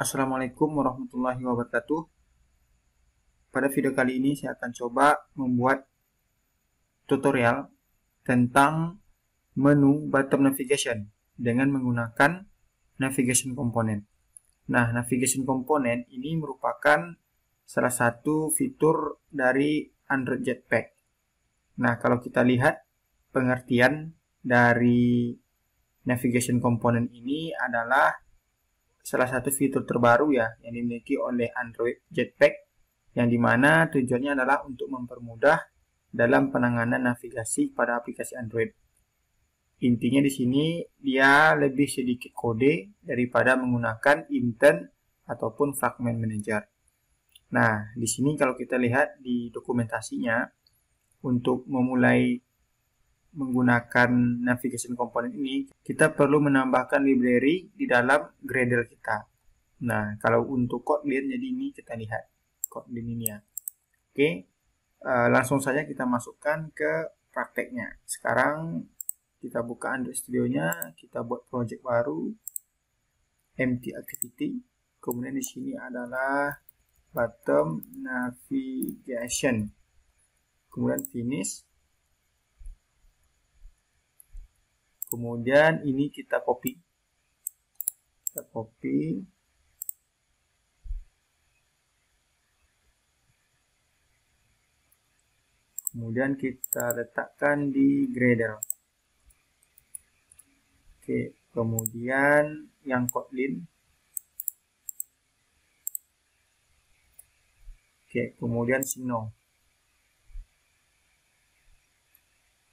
Assalamualaikum warahmatullahi wabarakatuh. Pada video kali ini saya akan coba membuat tutorial tentang menu bottom navigation dengan menggunakan navigation component. Nah, navigation component ini merupakan salah satu fitur dari Android Jetpack. Nah, kalau kita lihat pengertian dari navigation component ini adalah salah satu fitur terbaru ya yang dimiliki oleh Android Jetpack, yang dimana tujuannya adalah untuk mempermudah dalam penanganan navigasi pada aplikasi Android. Intinya di sini dia lebih sedikit kode daripada menggunakan intern ataupun fragment manager. Nah, di sini kalau kita lihat di dokumentasinya, untuk memulai menggunakan navigation component ini, kita perlu menambahkan library di dalam Gradle kita. Nah, kalau untuk Kotlin, jadi ini kita lihat Kotlin ini ya. Oke, langsung saja kita masukkan ke prakteknya. Sekarang kita buka Android Studio-nya, kita buat project baru, empty activity. Kemudian di sini adalah bottom navigation. Kemudian finish. Kemudian ini kita copy. Kemudian kita letakkan di Gradle. Oke, kemudian yang Kotlin. Oke, kemudian Sino.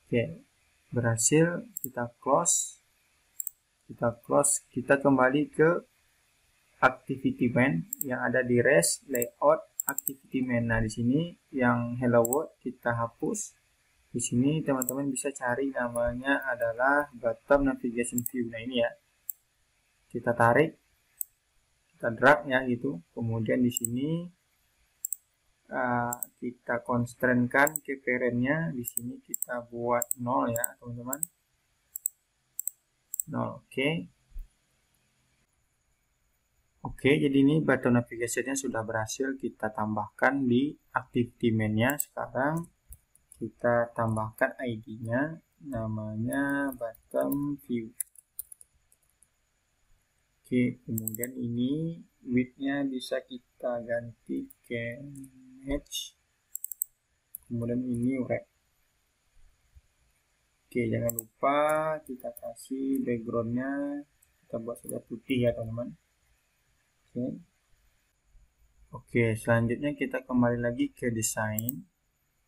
Oke, berhasil. Kita close. Kita kembali ke activity main yang ada di rest layout activity main. Nah, di sini yang hello world kita hapus. Di sini teman-teman bisa cari, namanya adalah bottom navigation view. Nah, ini ya. Kita tarik, kita drag ya gitu. Kemudian di sini kita constraint-kan ke parent-nya. Di sini kita buat 0 ya, teman-teman. 0, oke. Oke, jadi ini button navigation-nya sudah berhasil kita tambahkan di activity main-nya. Sekarang kita tambahkan ID-nya, namanya bottom view. Oke, kemudian ini width-nya bisa kita ganti ke match. Kemudian ini wrap. Oke, jangan lupa kita kasih background-nya, kita buat sudah putih ya teman-teman. Oke, selanjutnya kita kembali lagi ke desain.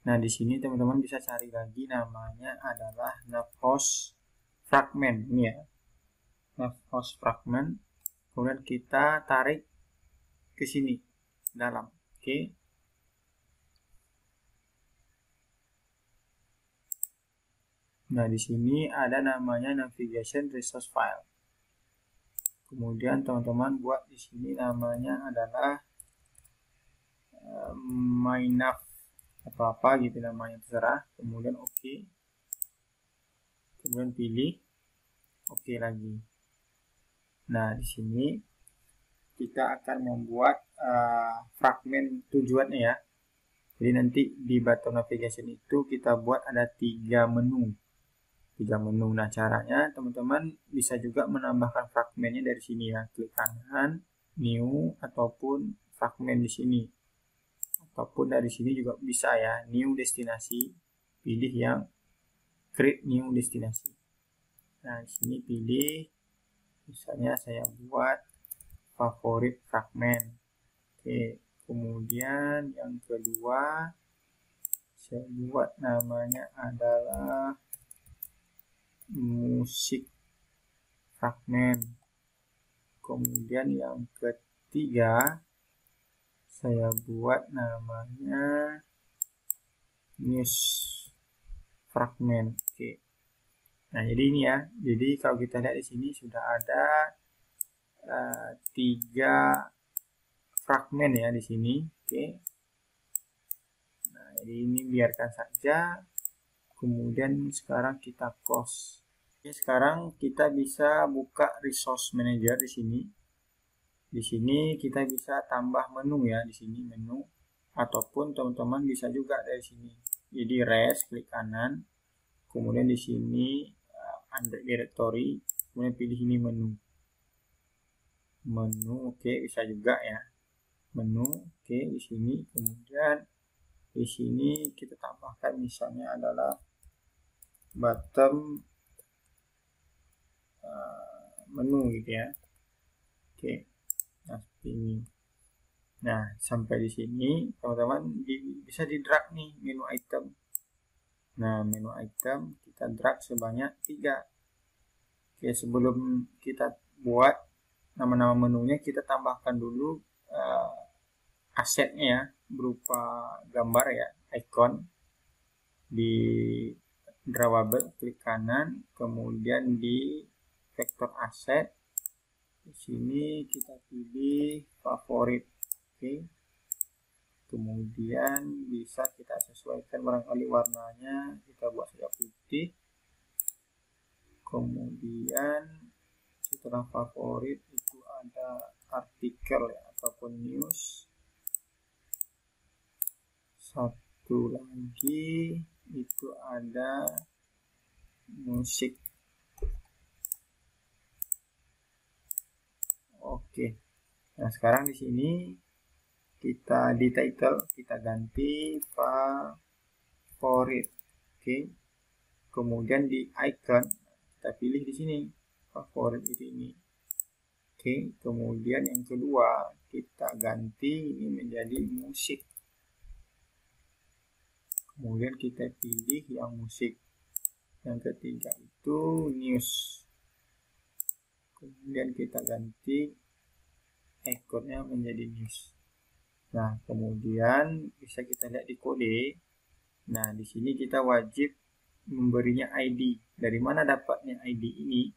Nah, di sini teman-teman bisa cari lagi, namanya adalah navhost fragment ini ya. Navhost fragment. Kemudian kita tarik ke sini dalam. Oke. Nah, di sini ada namanya navigation resource file. Kemudian teman-teman buat di sini namanya adalah mynav atau apa gitu namanya, terserah. Kemudian oke. Kemudian pilih oke lagi. Nah, di sini kita akan membuat fragmen tujuannya ya. Jadi nanti di bottom navigation itu kita buat ada 3 menu. Nah, caranya teman-teman bisa juga menambahkan fragmennya dari sini ya. Klik kanan, new, ataupun fragmen di sini. Ataupun dari sini juga bisa ya, new destinasi. Pilih yang create new destinasi. Nah, di sini pilih, misalnya saya buat favorit fragmen. Oke, kemudian yang kedua saya buat namanya adalah musik fragmen. Kemudian yang ketiga saya buat namanya news fragmen. Oke. Nah, jadi ini ya. Jadi kalau kita lihat di sini sudah ada 3 fragmen ya di sini. Oke. Nah, jadi ini biarkan saja. Kemudian sekarang kita close. Oke, sekarang kita bisa buka resource manager di sini. Di sini kita bisa tambah menu ya, di sini menu, ataupun teman-teman bisa juga dari sini. Jadi res, klik kanan, kemudian di sini under directory, kemudian pilih ini menu. Menu, oke, bisa juga ya. Menu, oke, di sini, kemudian di sini kita tambahkan misalnya adalah bottom menu gitu ya. Oke. Nah, seperti ini. Nah, sampai di sini teman-teman bisa di drag nih menu item. Nah, menu item kita drag sebanyak 3. Oke, sebelum kita buat nama-nama menunya, kita tambahkan dulu asetnya ya, berupa gambar ya, icon. Di drawable klik kanan, kemudian di vektor aset. Di sini kita pilih favorit. Oke. Kemudian bisa kita sesuaikan barangkali warnanya, kita buat saja putih. Kemudian setelah favorit itu ada artikel ya, ataupun news. Satu lagi itu ada musik. Oke. Nah, sekarang di sini kita di title kita ganti favorit. Oke. Kemudian di icon kita pilih di sini favorit ini. Oke, kemudian yang kedua kita ganti ini menjadi musik. Kemudian kita pilih yang musik. Yang ketiga itu news. Kemudian kita ganti ekornya menjadi news. Nah, kemudian bisa kita lihat di kode. Nah, di sini kita wajib memberinya ID. Dari mana dapatnya ID ini?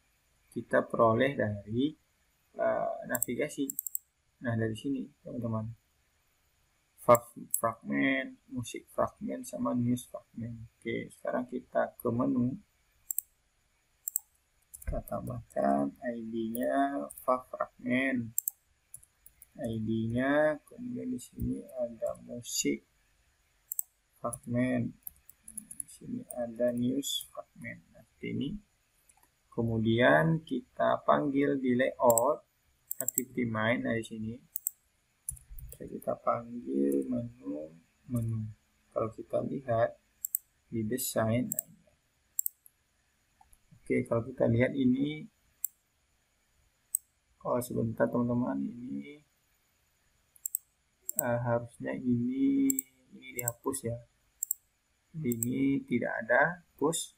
Kita peroleh dari navigasi. Nah, dari sini teman-teman. Fragment, musik fragment, sama news fragment. Oke, sekarang kita ke menu. Kita tambahkan ID-nya fragment. ID-nya, kemudian di sini ada musik fragment. Di sini ada news fragment. Nah, ini. Kemudian kita panggil di layout activity main. Nah, di sini kita panggil menu. Kalau kita lihat di desain, oke, kalau kita lihat ini, kalau sebentar teman-teman, ini harusnya ini dihapus ya. Ini tidak ada push.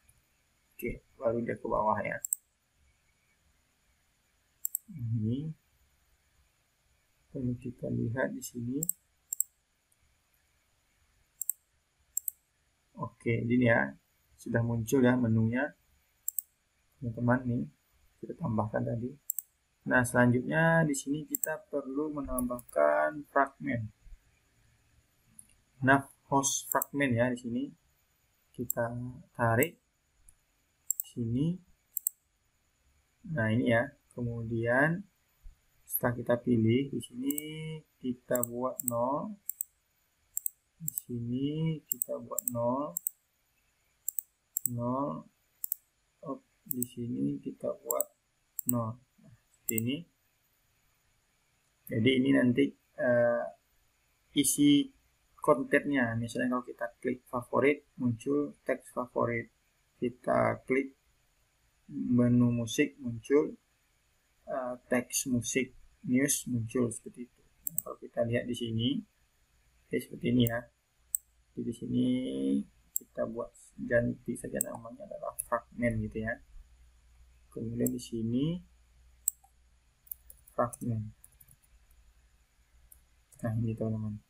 Oke, baru dia ke bawah ya. Ini kalau kita lihat di sini, oke, ini ya sudah muncul ya menunya, teman-teman. Nih kita tambahkan tadi. Nah, selanjutnya di sini kita perlu menambahkan fragment. Nah, host fragment ya, di sini kita tarik sini. Nah, ini ya. Kemudian setelah kita pilih di sini kita buat 0. Di sini kita buat 0. 0. Oh, di sini kita buat 0. Nah, seperti ini. Jadi ini nanti isi kontennya. Misalnya kalau kita klik favorit, muncul teks favorit. Kita klik menu musik, muncul teks musik. News muncul seperti itu. Nah, kalau kita lihat di sini, seperti ini ya. Jadi di sini kita buat ganti saja namanya adalah fragment gitu ya. Kemudian di sini fragment. Nah, ini teman-teman.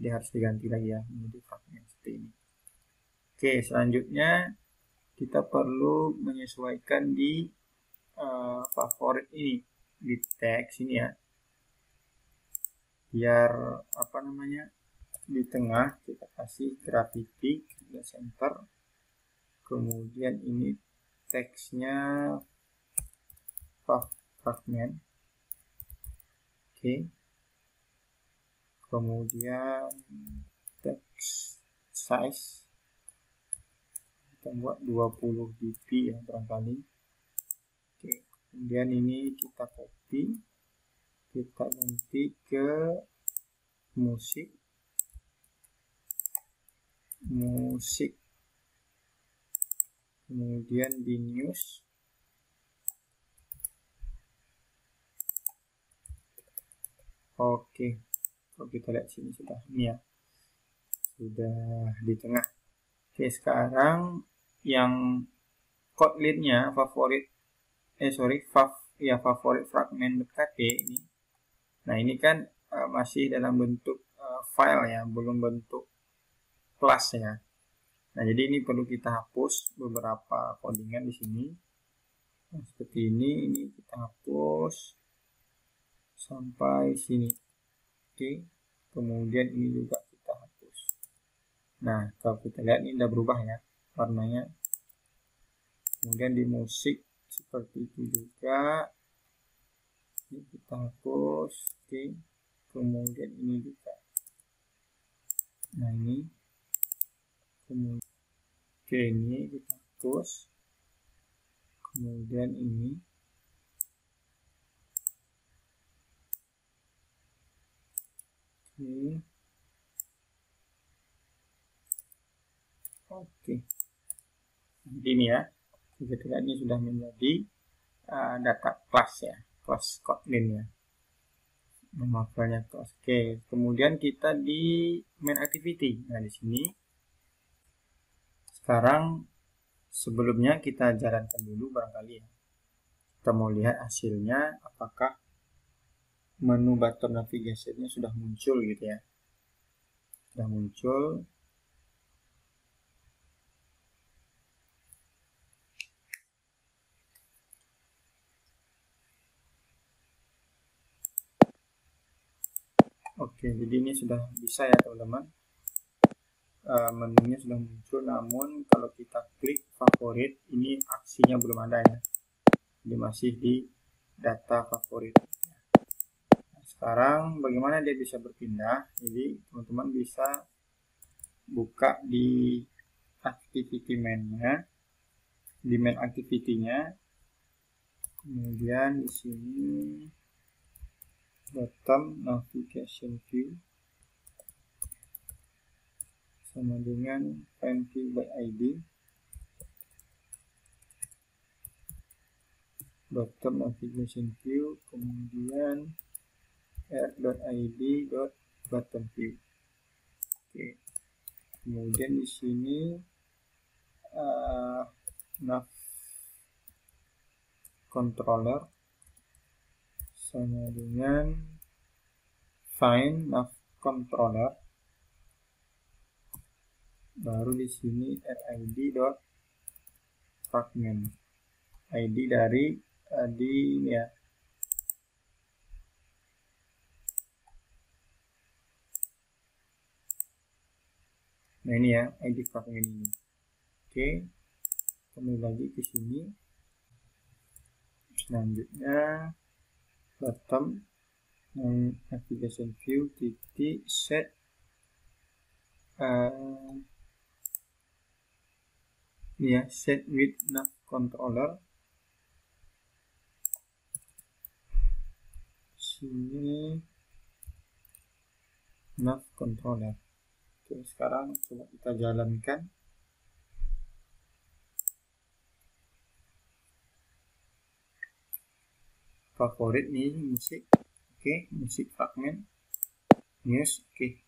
Dia harus diganti lagi ya menjadi fragment seperti ini. Oke, selanjutnya kita perlu menyesuaikan di favorit ini, di teks ini ya, biar apa namanya, di tengah kita kasih graffiti di center. Kemudian ini teksnya fragment. Oke. Kemudian text size kita buat 20 dp ya barangkali. Oke. Kemudian ini kita copy, kita ganti ke musik, kemudian di news. Oke, kalau kita lihat sini sudah ini ya, sudah di tengah. Oke, sekarang yang Kotlin-nya favorit fragment .kt ini. Nah, ini kan masih dalam bentuk file ya, belum bentuk kelas ya. Nah, jadi ini perlu kita hapus beberapa codingan di sini. Nah, seperti ini kita hapus sampai sini. Oke, kemudian ini juga kita hapus. Nah, kalau kita lihat ini udah berubah ya warnanya. Kemudian di musik seperti itu juga. Ini kita hapus. Oke, kemudian ini juga. Nah, ini kemudian oke, ini kita hapus. Kemudian ini. Oke. Ini ya. Ketika ini sudah menjadi data class ya, class Kotlin ya. Nama filenya class. Oke, kemudian kita di main activity. Nah, di sini sekarang sebelumnya kita jalankan dulu barangkali ya. Kita mau lihat hasilnya apakah menu button navigation-nya sudah muncul gitu ya. Sudah muncul. Oke, jadi ini sudah bisa ya teman-teman. Menunya sudah muncul, namun kalau kita klik favorit, ini aksinya belum ada ya. Jadi masih di data favorit. Nah, sekarang bagaimana dia bisa berpindah? Jadi teman-teman bisa buka di activity main-nya, di main activity-nya. Kemudian di sini bottom navigation view sama dengan find view by ID, bottom navigation view, kemudian r.id.bottom view. Oke, kemudian di sini nav controller sama dengan find nav controller, baru di sini rid.fragment, id dari tadi ya. Nah, ini ya id fragment ini. Oke, kembali lagi ke sini. Selanjutnya bottom navigation view titik set ya, set with nav controller. Sini nav controller. Oke, sekarang coba kita jalankan. Favorit nih musik. Oke, musik fragment news. Oke,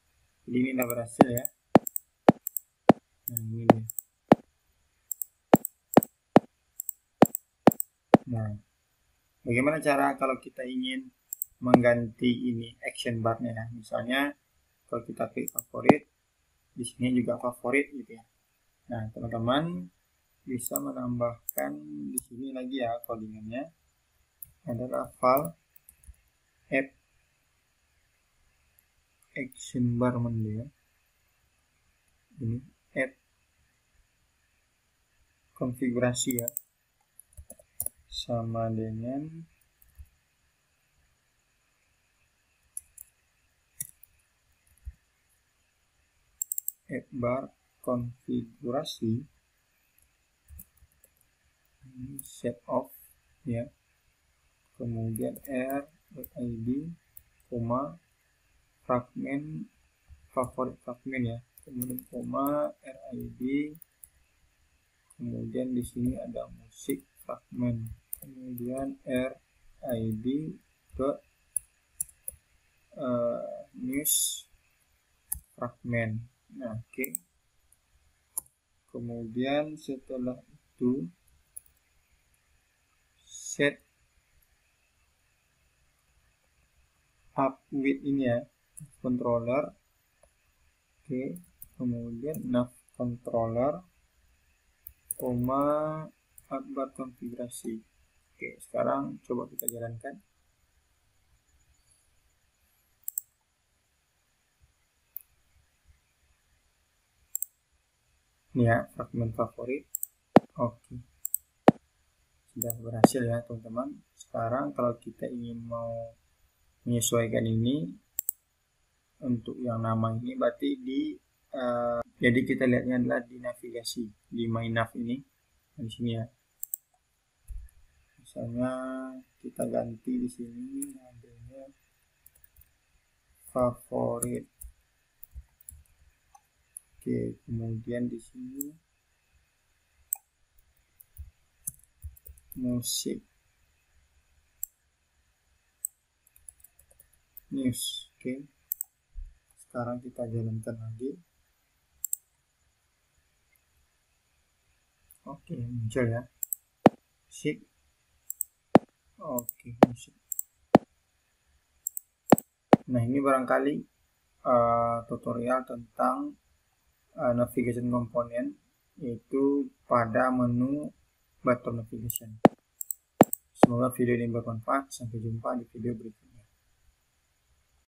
jadi ini udah berhasil ya. Nah, ini dia. Nah, bagaimana cara kalau kita ingin mengganti ini action bar-nya ya? Misalnya kalau kita klik favorit, di sini juga favorit gitu ya. Nah, teman-teman bisa menambahkan di sini lagi ya codingannya. Adalah file app action bar ya. Ini add konfigurasi ya, sama dengan add bar konfigurasi, set off ya, kemudian r.id, fragmen favorit fragmen ya, kemudian RID, kemudian di sini ada musik fragmen, kemudian RID dot news fragmen. Nah, oke. Kemudian setelah itu set up with ini ya, controller. Oke, kemudian nav controller, akbar konfigurasi. Oke, sekarang coba kita jalankan. Ini ya, fragmen favorit. Oke, sudah berhasil ya teman-teman. Sekarang kalau kita ingin mau menyesuaikan ini untuk yang nama ini, berarti di jadi kita lihatnya adalah di navigasi, di my nav ini, di sini ya. Misalnya kita ganti di sini namanya favorit. Oke, kemudian di sini musik, news. Oke, sekarang kita jalankan lagi. Oke, muncul ya musik. Oke, musik. Nah, ini barangkali tutorial tentang navigation component, yaitu pada menu button navigation. Semoga video ini bermanfaat. Sampai jumpa di video berikutnya.